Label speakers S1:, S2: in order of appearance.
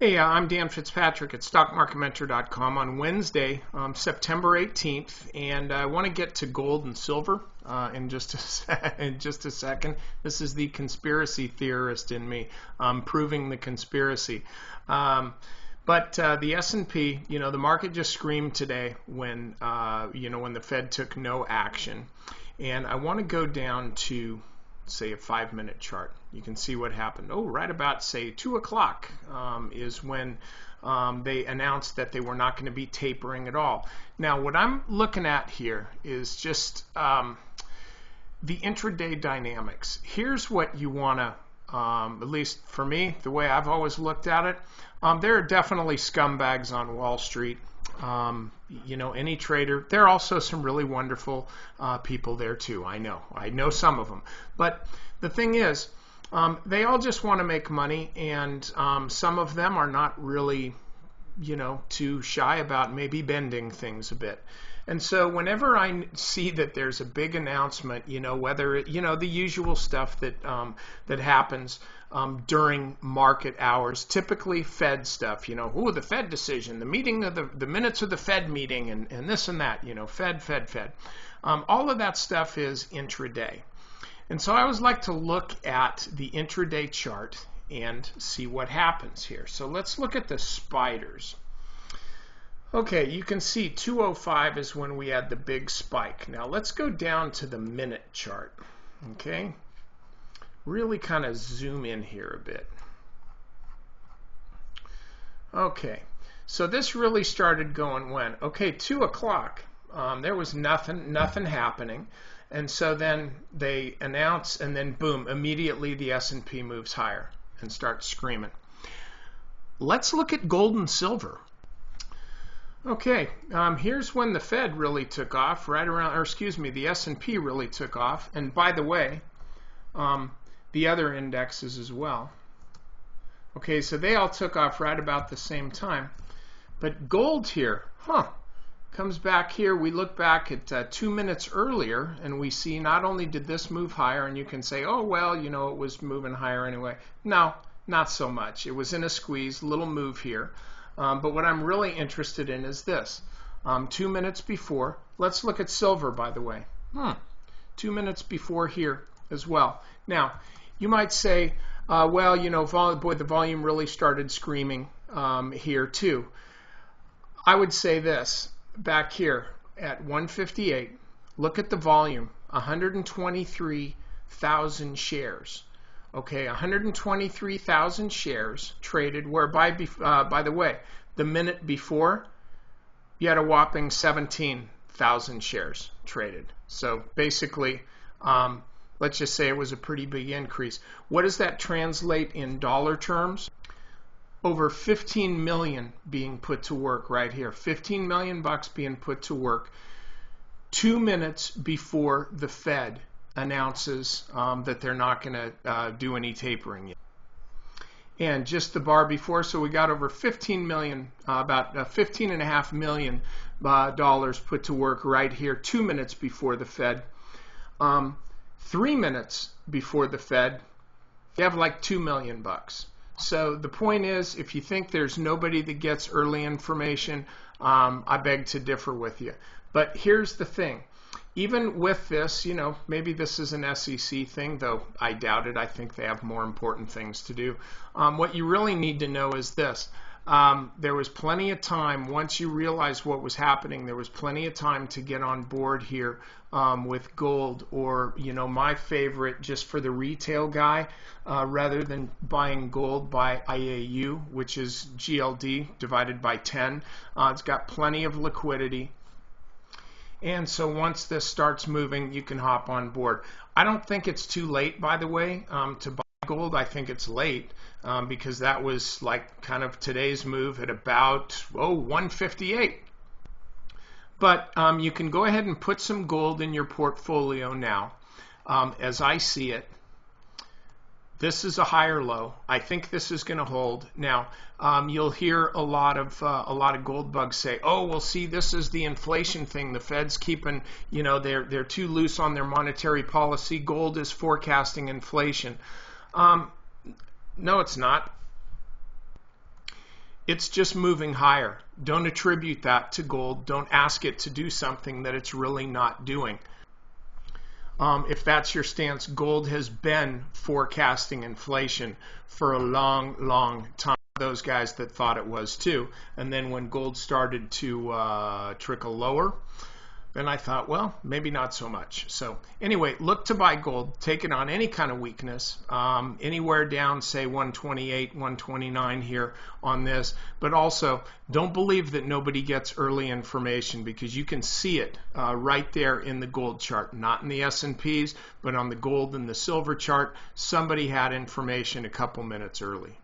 S1: Hey, I'm Dan Fitzpatrick at StockMarketMentor.com on Wednesday, September 18th, and I want to get to gold and silver in just a second. This is the conspiracy theorist in me proving the conspiracy. But the S&P, the market just screamed today when the Fed took no action, and I want to go down to say a 5-minute chart. You can see what happened. Right about say 2 o'clock is when they announced that they were not going to be tapering at all. Now what I'm looking at here is just the intraday dynamics. Here's what you want to, at least for me, the way I've always looked at it, there are definitely scumbags on Wall Street. Any trader. There are also some really wonderful people there too. I know some of them. But the thing is, they all just want to make money, and some of them are not really, too shy about maybe bending things a bit. And so whenever I see that there's a big announcement, whether it, the usual stuff that that happens during market hours, typically Fed stuff, the Fed decision, the meeting of the minutes of the Fed meeting, and this and that, Fed. All of that stuff is intraday. And so I always like to look at the intraday chart and see what happens here. So let's look at the spiders. Okay, you can see 205 is when we had the big spike. Now let's go down to the minute chart. Okay, really kind of zoom in here a bit. Okay, so this really started going when? Okay, 2 o'clock. There was nothing happening. And so then they announce, and then boom, immediately the S&P moves higher and starts screaming. Let's look at gold and silver. Okay, here's when the Fed really took off, the S&P really took off. And by the way, the other indexes as well. Okay, so they all took off right about the same time. But gold here, comes back here. We look back at 2 minutes earlier, and we see not only did this move higher, and you can say, oh, well, it was moving higher anyway. No, not so much. It was in a squeeze, little move here. But what I'm really interested in is this. 2 minutes before, let's look at silver, by the way. 2 minutes before here as well. Now, you might say, the volume really started screaming here too. I would say this. Back here at 158, look at the volume, 123,000 shares. Okay, 123,000 shares traded, whereby, by the way, the minute before, you had a whopping 17,000 shares traded. So basically, let's just say it was a pretty big increase. What does that translate in dollar terms? Over 15 million being put to work right here. 15 million bucks being put to work 2 minutes before the Fed announces that they're not going to do any tapering yet. And just the bar before, so we got over 15 million, about $15.5 million dollars put to work right here 2 minutes before the Fed. 3 minutes before the Fed, you have like 2 million bucks. So the point is, if you think there's nobody that gets early information, I beg to differ with you. But here's the thing. Even with this, maybe this is an SEC thing, though I doubt it. I think they have more important things to do. What you really need to know is this. There was plenty of time, once you realized what was happening, there was plenty of time to get on board here with gold, or, my favorite, just for the retail guy, rather than buying gold by IAU, which is GLD divided by 10. It's got plenty of liquidity. And so once this starts moving, you can hop on board. I don't think it's too late, by the way, to buy gold. I think it's late because that was like kind of today's move at about 158. But you can go ahead and put some gold in your portfolio now. As I see it, this is a higher low. I think this is going to hold. Now, you'll hear a lot of gold bugs say, "Oh, well, see, this is the inflation thing. The Fed's keeping, they're too loose on their monetary policy. Gold is forecasting inflation." No, it's not. it's just moving higher. Don't attribute that to gold. Don't ask it to do something that it's really not doing. If that's your stance, gold has been forecasting inflation for a long, long time. Those guys that thought it was too. And then when gold started to trickle lower, then I thought, well, maybe not so much. So anyway, look to buy gold. Take it on any kind of weakness, anywhere down, say 128, 129 here on this. But also, don't believe that nobody gets early information, because you can see it right there in the gold chart, not in the S&Ps, but on the gold and the silver chart. Somebody had information a couple minutes early.